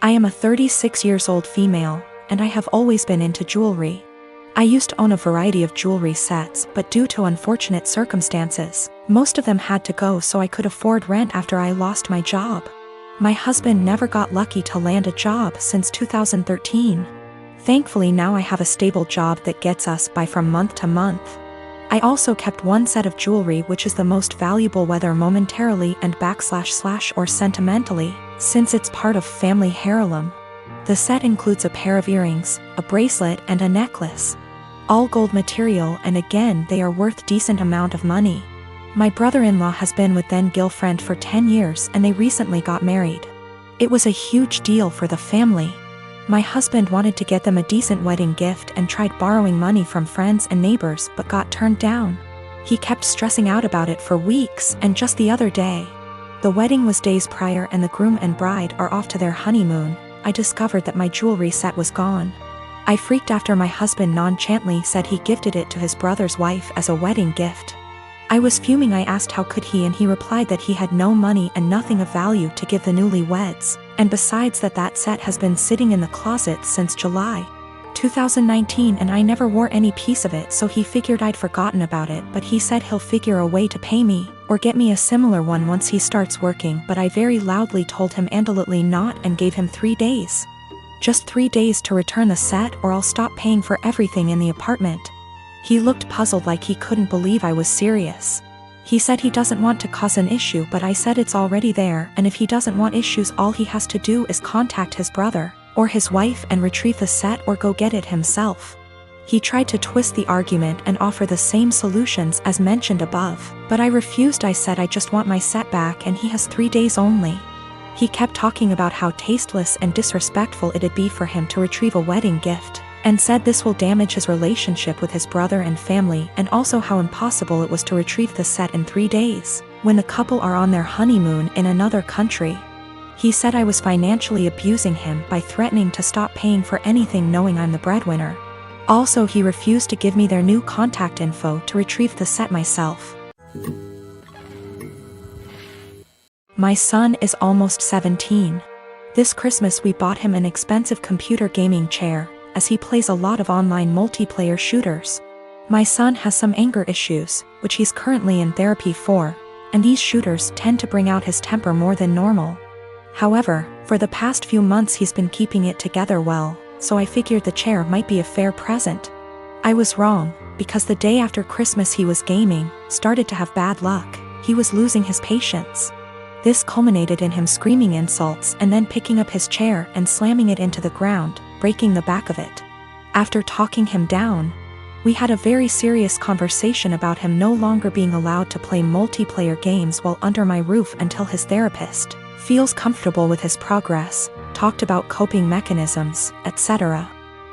I am a 36 years old female, and I have always been into jewelry. I used to own a variety of jewelry sets, but due to unfortunate circumstances, most of them had to go so I could afford rent after I lost my job. My husband never got lucky to land a job since 2013. Thankfully now I have a stable job that gets us by from month to month. I also kept one set of jewelry which is the most valuable whether momentarily and / or sentimentally, since it's part of family heirloom. The set includes a pair of earrings, a bracelet and a necklace. All gold material, and again they are worth decent amount of money. My brother-in-law has been with then-girlfriend for 10 years and they recently got married. It was a huge deal for the family. My husband wanted to get them a decent wedding gift and tried borrowing money from friends and neighbors but got turned down. He kept stressing out about it for weeks, and just the other day, the wedding was days prior and the groom and bride are off to their honeymoon, I discovered that my jewelry set was gone. I freaked after my husband nonchalantly said he gifted it to his brother's wife as a wedding gift. I was fuming. I asked how could he, and he replied that he had no money and nothing of value to give the newlyweds, and besides that set has been sitting in the closet since July 2019 and I never wore any piece of it, so he figured I'd forgotten about it, but he said he'll figure a way to pay me or get me a similar one once he starts working, but I very loudly told him absolutely not and gave him 3 days. Just 3 days to return the set or I'll stop paying for everything in the apartment. He looked puzzled like he couldn't believe I was serious. He said he doesn't want to cause an issue, but I said it's already there, and if he doesn't want issues all he has to do is contact his brother or his wife and retrieve the set or go get it himself. He tried to twist the argument and offer the same solutions as mentioned above, but I refused. I said I just want my set back and he has 3 days only. He kept talking about how tasteless and disrespectful it'd be for him to retrieve a wedding gift, and said this will damage his relationship with his brother and family, and also how impossible it was to retrieve the set in 3 days, when the couple are on their honeymoon in another country. He said I was financially abusing him by threatening to stop paying for anything knowing I'm the breadwinner. Also, he refused to give me their new contact info to retrieve the set myself. My son is almost 17. This Christmas we bought him an expensive computer gaming chair, as he plays a lot of online multiplayer shooters. My son has some anger issues, which he's currently in therapy for, and these shooters tend to bring out his temper more than normal. However, for the past few months he's been keeping it together well, so I figured the chair might be a fair present. I was wrong, because the day after Christmas he was gaming, started to have bad luck. He was losing his patience. This culminated in him screaming insults and then picking up his chair and slamming it into the ground, breaking the back of it. After talking him down, we had a very serious conversation about him no longer being allowed to play multiplayer games while under my roof until his therapist feels comfortable with his progress, talked about coping mechanisms, etc.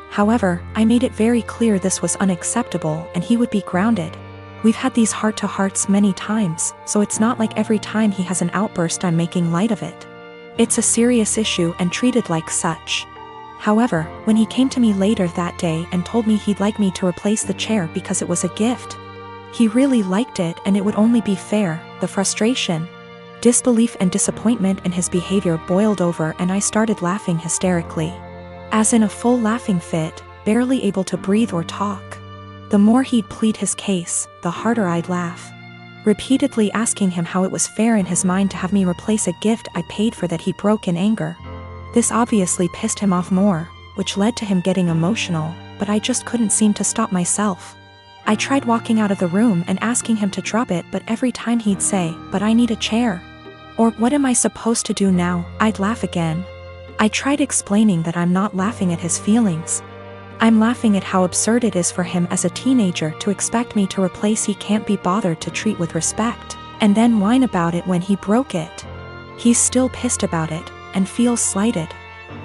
However, I made it very clear this was unacceptable and he would be grounded. We've had these heart-to-hearts many times, so it's not like every time he has an outburst I'm making light of it. It's a serious issue and treated like such. However, when he came to me later that day and told me he'd like me to replace the chair because it was a gift, he really liked it and it would only be fair, the frustration, disbelief and disappointment in his behavior boiled over and I started laughing hysterically. As in a full laughing fit, barely able to breathe or talk. The more he'd plead his case, the harder I'd laugh. Repeatedly asking him how it was fair in his mind to have me replace a gift I paid for that he broke in anger. This obviously pissed him off more, which led to him getting emotional, but I just couldn't seem to stop myself. I tried walking out of the room and asking him to drop it, but every time he'd say, "But I need a chair," or "What am I supposed to do now?" I'd laugh again. I tried explaining that I'm not laughing at his feelings. I'm laughing at how absurd it is for him as a teenager to expect me to replace he can't be bothered to treat with respect, and then whine about it when he broke it. He's still pissed about it, and feels slighted.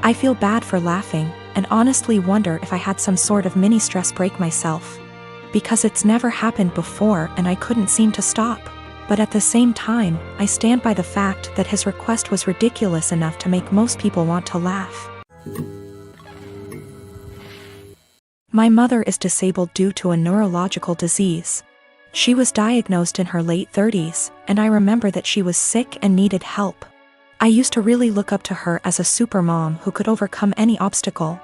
I feel bad for laughing, and honestly wonder if I had some sort of mini stress break myself. Because it's never happened before and I couldn't seem to stop. But at the same time, I stand by the fact that his request was ridiculous enough to make most people want to laugh. My mother is disabled due to a neurological disease. She was diagnosed in her late 30s, and I remember that she was sick and needed help. I used to really look up to her as a supermom who could overcome any obstacle.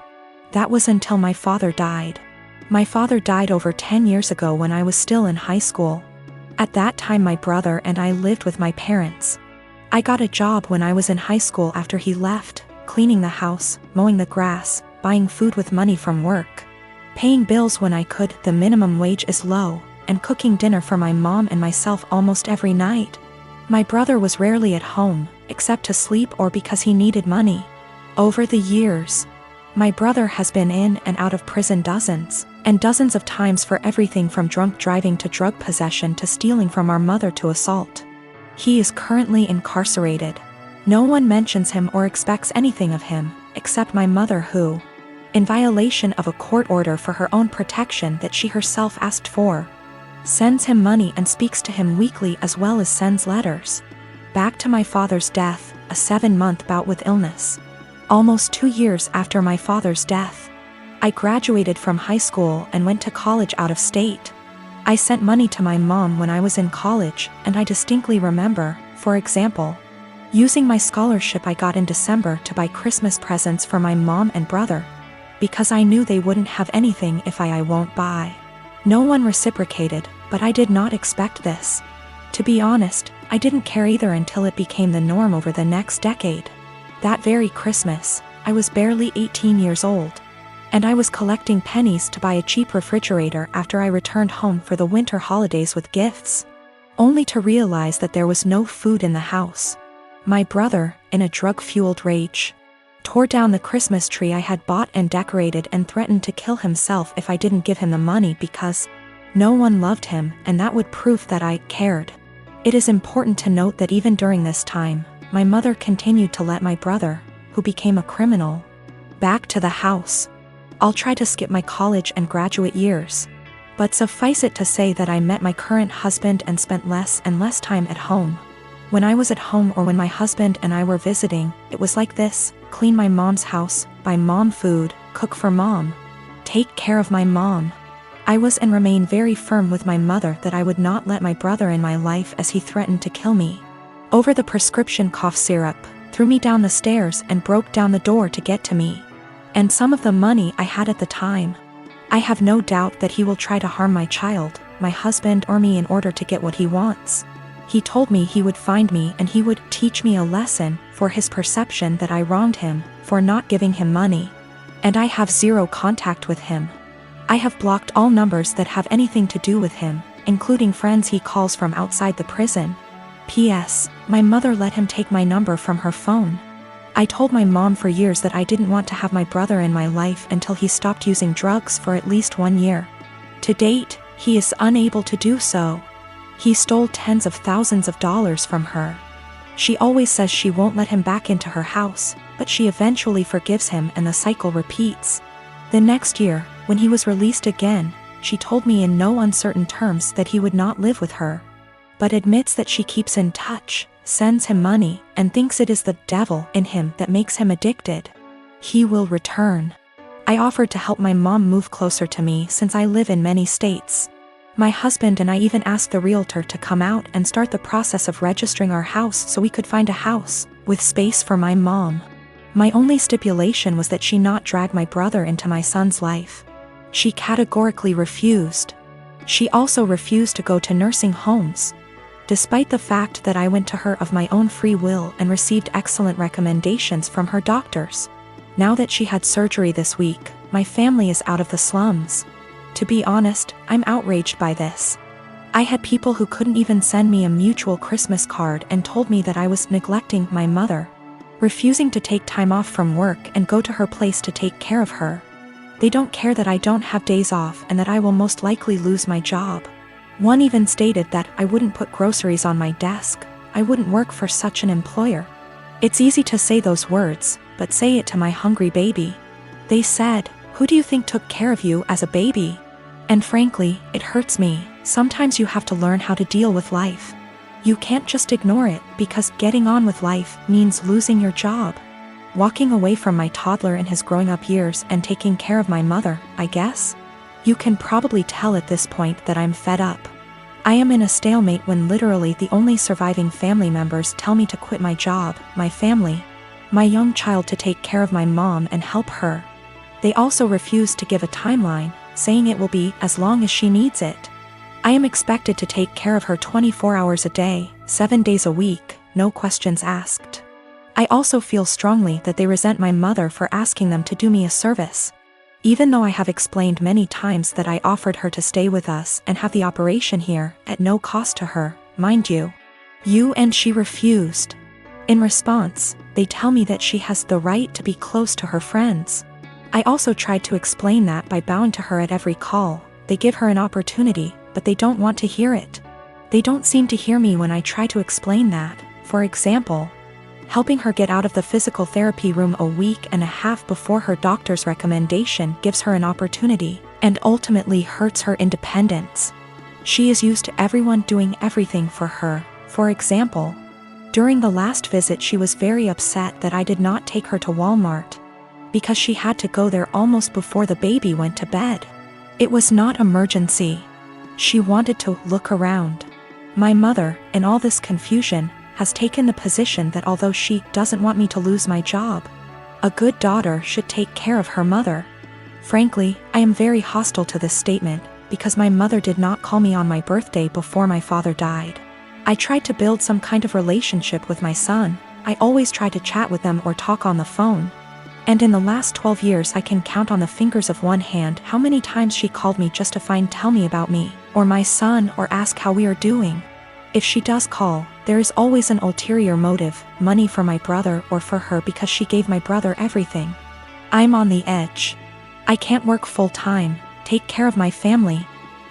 That was until my father died. My father died over 10 years ago when I was still in high school. At that time my brother and I lived with my parents. I got a job when I was in high school after he left, cleaning the house, mowing the grass, buying food with money from work, paying bills when I could, the minimum wage is low, and cooking dinner for my mom and myself almost every night. My brother was rarely at home, except to sleep or because he needed money. Over the years, my brother has been in and out of prison dozens and dozens of times for everything from drunk driving to drug possession to stealing from our mother to assault. He is currently incarcerated. No one mentions him or expects anything of him, except my mother who, in violation of a court order for her own protection that she herself asked for, sends him money and speaks to him weekly as well as sends letters. Back to my father's death, a 7-month bout with illness. Almost 2 years after my father's death, I graduated from high school and went to college out of state. I sent money to my mom when I was in college, and I distinctly remember, for example, using my scholarship I got in December to buy Christmas presents for my mom and brother, because I knew they wouldn't have anything if I won't buy. No one reciprocated, but I did not expect this. To be honest, I didn't care either until it became the norm over the next decade. That very Christmas, I was barely 18 years old, and I was collecting pennies to buy a cheap refrigerator after I returned home for the winter holidays with gifts, only to realize that there was no food in the house. My brother, in a drug-fueled rage, tore down the Christmas tree I had bought and decorated and threatened to kill himself if I didn't give him the money because no one loved him, and that would prove that I cared. It is important to note that even during this time, my mother continued to let my brother, who became a criminal, back to the house. I'll try to skip my college and graduate years, but suffice it to say that I met my current husband and spent less and less time at home. When I was at home or when my husband and I were visiting, it was like this: clean my mom's house, buy mom food, cook for mom, take care of my mom. I was and remain very firm with my mother that I would not let my brother in my life as he threatened to kill me over the prescription cough syrup, threw me down the stairs and broke down the door to get to me, and some of the money I had at the time. I have no doubt that he will try to harm my child, my husband or me in order to get what he wants. He told me he would find me and he would teach me a lesson for his perception that I wronged him for not giving him money. And I have zero contact with him. I have blocked all numbers that have anything to do with him, including friends he calls from outside the prison. P.S. My mother let him take my number from her phone. I told my mom for years that I didn't want to have my brother in my life until he stopped using drugs for at least 1 year. To date, he is unable to do so. He stole tens of thousands of dollars from her. She always says she won't let him back into her house, but she eventually forgives him and the cycle repeats. The next year, when he was released again, she told me in no uncertain terms that he would not live with her, but admits that she keeps in touch, sends him money, and thinks it is the devil in him that makes him addicted. He will return. I offered to help my mom move closer to me since I live in many states. My husband and I even asked the realtor to come out and start the process of registering our house so we could find a house with space for my mom. My only stipulation was that she not drag my brother into my son's life. She categorically refused. She also refused to go to nursing homes, despite the fact that I went to her of my own free will and received excellent recommendations from her doctors. Now that she had surgery this week, my family is out of the slums. To be honest, I'm outraged by this. I had people who couldn't even send me a mutual Christmas card and told me that I was neglecting my mother, refusing to take time off from work and go to her place to take care of her. They don't care that I don't have days off and that I will most likely lose my job. One even stated that I wouldn't put groceries on my desk. I wouldn't work for such an employer. It's easy to say those words, but say it to my hungry baby. They said, "Who do you think took care of you as a baby?" And frankly, it hurts me. Sometimes you have to learn how to deal with life. You can't just ignore it, because getting on with life means losing your job. Walking away from my toddler in his growing up years and taking care of my mother, I guess? You can probably tell at this point that I'm fed up. I am in a stalemate when literally the only surviving family members tell me to quit my job, my family, my young child to take care of my mom and help her. They also refuse to give a timeline, saying it will be as long as she needs it. I am expected to take care of her 24 hours a day, 7 days a week, no questions asked. I also feel strongly that they resent my mother for asking them to do me a service. Even though I have explained many times that I offered her to stay with us and have the operation here, at no cost to her, mind you. And she refused. In response, they tell me that she has the right to be close to her friends. I also tried to explain that by bowing to her at every call. They give her an opportunity, but they don't want to hear it. They don't seem to hear me when I try to explain that. For example, helping her get out of the physical therapy room a week and a half before her doctor's recommendation gives her an opportunity, and ultimately hurts her independence. She is used to everyone doing everything for her. For example, during the last visit she was very upset that I did not take her to Walmart, because she had to go there almost before the baby went to bed. It was not emergency. She wanted to look around. My mother, in all this confusion, has taken the position that although she doesn't want me to lose my job, a good daughter should take care of her mother. Frankly, I am very hostile to this statement, because my mother did not call me on my birthday before my father died. I tried to build some kind of relationship with my son. I always try to chat with them or talk on the phone. And in the last 12 years I can count on the fingers of one hand how many times she called me just to tell me about me, or my son, or ask how we are doing. If she does call, there is always an ulterior motive, money for my brother or for her because she gave my brother everything. I'm on the edge. I can't work full-time, take care of my family,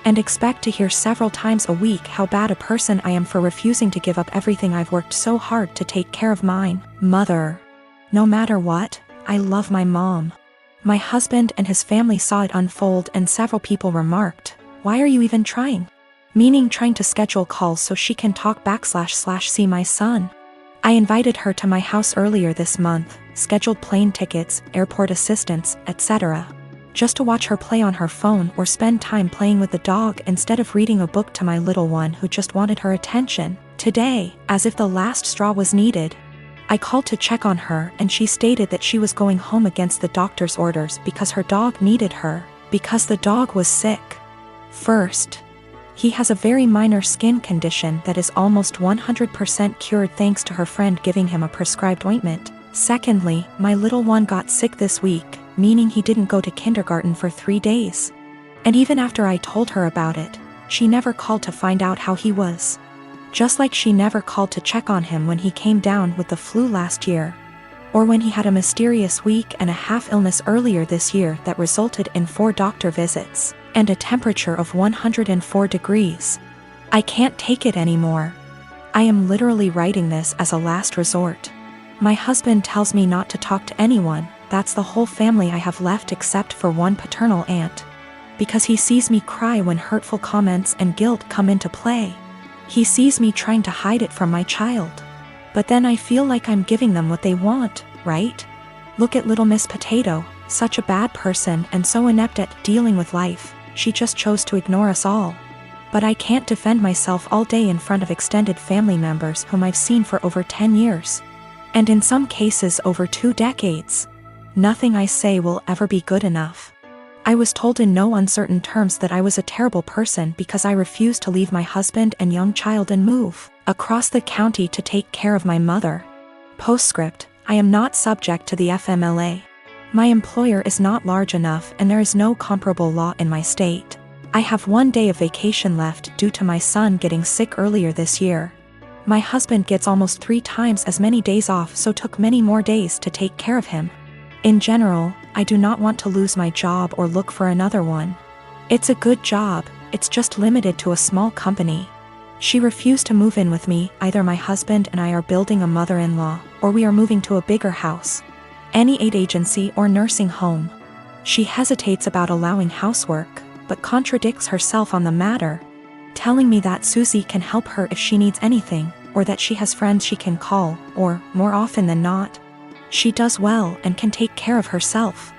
and expect to hear several times a week how bad a person I am for refusing to give up everything I've worked so hard to take care of mine. Mother. No matter what, I love my mom. My husband and his family saw it unfold and several people remarked, "Why are you even trying?" Meaning trying to schedule calls so she can talk / see my son. I invited her to my house earlier this month, scheduled plane tickets, airport assistance, etc. Just to watch her play on her phone or spend time playing with the dog instead of reading a book to my little one who just wanted her attention. Today, as if the last straw was needed, I called to check on her and she stated that she was going home against the doctor's orders because her dog needed her, because the dog was sick. First, he has a very minor skin condition that is almost 100% cured thanks to her friend giving him a prescribed ointment. Secondly, my little one got sick this week, meaning he didn't go to kindergarten for 3 days. And even after I told her about it, she never called to find out how he was. Just like she never called to check on him when he came down with the flu last year, or when he had a mysterious week and a half illness earlier this year that resulted in 4 doctor visits and a temperature of 104 degrees. I can't take it anymore. I am literally writing this as a last resort. My husband tells me not to talk to anyone. That's the whole family I have left except for one paternal aunt, because he sees me cry when hurtful comments and guilt come into play. He sees me trying to hide it from my child. But then I feel like I'm giving them what they want, right? Look at little Miss Potato, such a bad person and so inept at dealing with life. She just chose to ignore us all. But I can't defend myself all day in front of extended family members whom I've seen for over 10 years. And in some cases over 2 decades. Nothing I say will ever be good enough. I was told in no uncertain terms that I was a terrible person because I refused to leave my husband and young child and move across the county to take care of my mother. Postscript, I am not subject to the FMLA. My employer is not large enough and there is no comparable law in my state. I have 1 day of vacation left due to my son getting sick earlier this year. My husband gets almost 3 times as many days off, so took many more days to take care of him. In general, I do not want to lose my job or look for another one. It's a good job, it's just limited to a small company. She refused to move in with me. Either my husband and I are building a mother-in-law, or we are moving to a bigger house, any aid agency or nursing home. She hesitates about allowing housework, but contradicts herself on the matter, telling me that Susie can help her if she needs anything, or that she has friends she can call, or, more often than not, she does well and can take care of herself.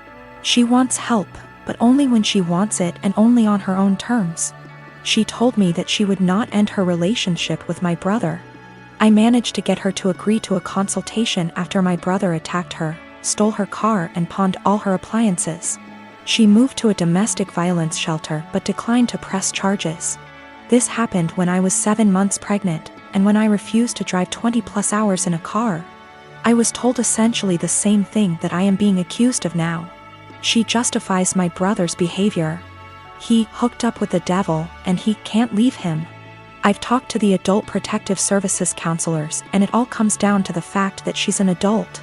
She wants help, but only when she wants it and only on her own terms. She told me that she would not end her relationship with my brother. I managed to get her to agree to a consultation after my brother attacked her, stole her car and pawned all her appliances. She moved to a domestic violence shelter but declined to press charges. This happened when I was 7 months pregnant, and when I refused to drive 20+ hours in a car. I was told essentially the same thing that I am being accused of now. She justifies my brother's behavior. He hooked up with the devil and he can't leave him. I've talked to the Adult Protective Services counselors and it all comes down to the fact that she's an adult.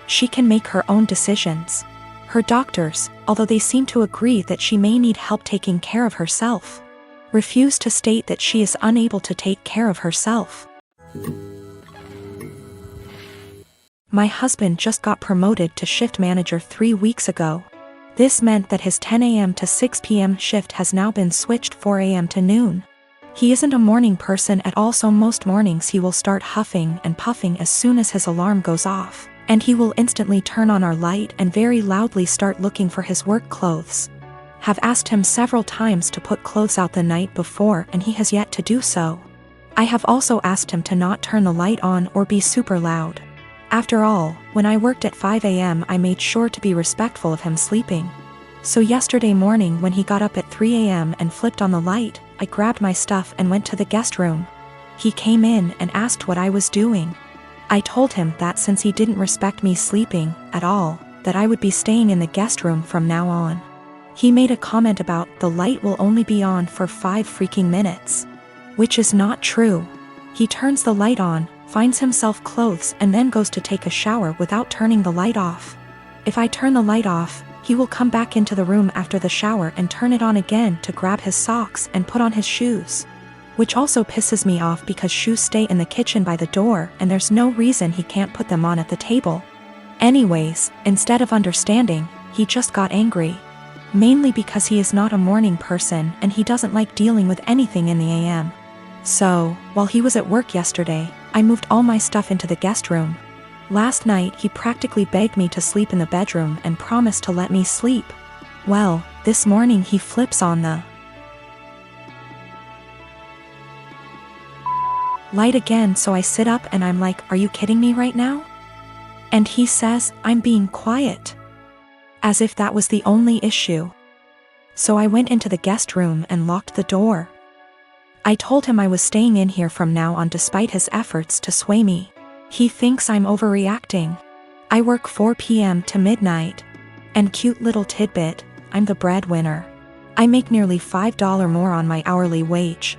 She can make her own decisions. Her doctors, although they seem to agree that she may need help taking care of herself, refuse to state that she is unable to take care of herself. My husband just got promoted to shift manager 3 weeks ago. This meant that his 10 a.m. to 6 p.m. shift has now been switched 4 a.m. to noon. He isn't a morning person at all, so most mornings he will start huffing and puffing as soon as his alarm goes off, and he will instantly turn on our light and very loudly start looking for his work clothes. Have asked him several times to put clothes out the night before and he has yet to do so. I have also asked him to not turn the light on or be super loud. After all, when I worked at 5 a.m. I made sure to be respectful of him sleeping. So yesterday morning when he got up at 3 a.m. and flipped on the light, I grabbed my stuff and went to the guest room. He came in and asked what I was doing. I told him that since he didn't respect me sleeping at all, that I would be staying in the guest room from now on. He made a comment about the light will only be on for 5 freaking minutes. Which is not true. He turns the light on, finds himself clothes and then goes to take a shower without turning the light off. If I turn the light off, he will come back into the room after the shower and turn it on again to grab his socks and put on his shoes. Which also pisses me off because shoes stay in the kitchen by the door and there's no reason he can't put them on at the table. Anyways, instead of understanding, he just got angry. Mainly because he is not a morning person and he doesn't like dealing with anything in the AM. So, while he was at work yesterday, I moved all my stuff into the guest room. Last night he practically begged me to sleep in the bedroom and promised to let me sleep. Well, this morning he flips on the light again, so I sit up and I'm like, are you kidding me right now? And he says, I'm being quiet. As if that was the only issue. So I went into the guest room and locked the door. I told him I was staying in here from now on despite his efforts to sway me. He thinks I'm overreacting. I work 4 p.m. to midnight. And cute little tidbit, I'm the breadwinner. I make nearly $5 more on my hourly wage.